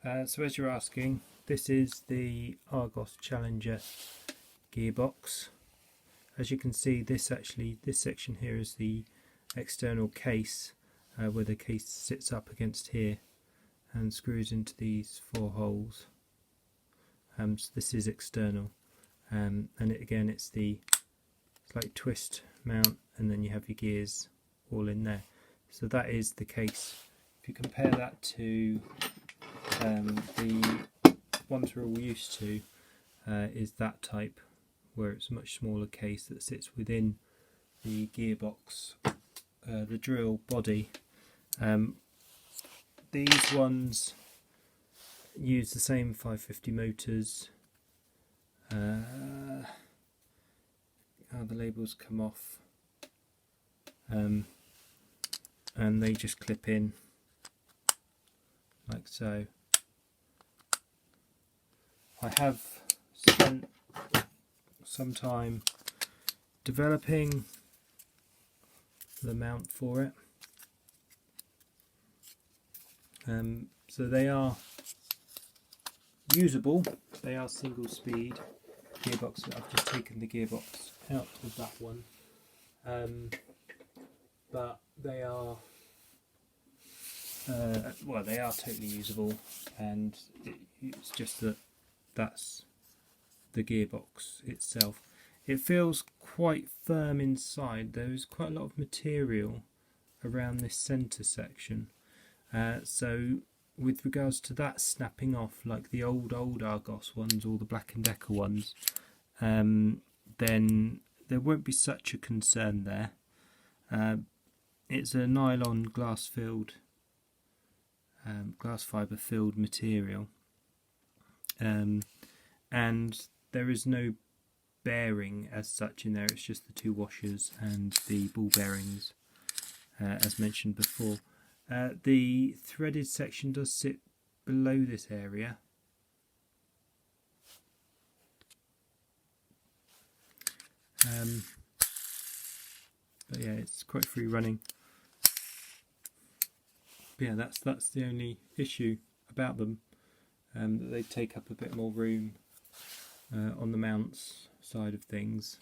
So as you're asking, this is the Argos Challenger gearbox. As you can see, this section here is the external case, where the case sits up against here and screws into these 4 holes. So this is external, and it's like twist mount, and then you have your gears all in there. So that is the case. If you compare that to the ones we're all used to, is that type, where it's a much smaller case that sits within the gearbox, the drill body. These ones use the same 550 motors. The labels come off, and they just clip in like so. I have spent some time developing the mount for it. So they are usable. They are single speed gearbox. I've just taken the gearbox out of that one, but they are they are totally usable, and it's just that that's the gearbox itself. It feels quite firm inside. There is quite a lot of material around this centre section, so with regards to that snapping off, like the old Argos ones or the Black & Decker ones, then there won't be such a concern there. It's a nylon glass fibre filled material, and there is no bearing as such in there. It's just the 2 washers and the ball bearings, as mentioned before. The threaded section does sit below this area. But yeah, it's quite free running. But yeah, that's the only issue about them, that they take up a bit more room on the mounts side of things.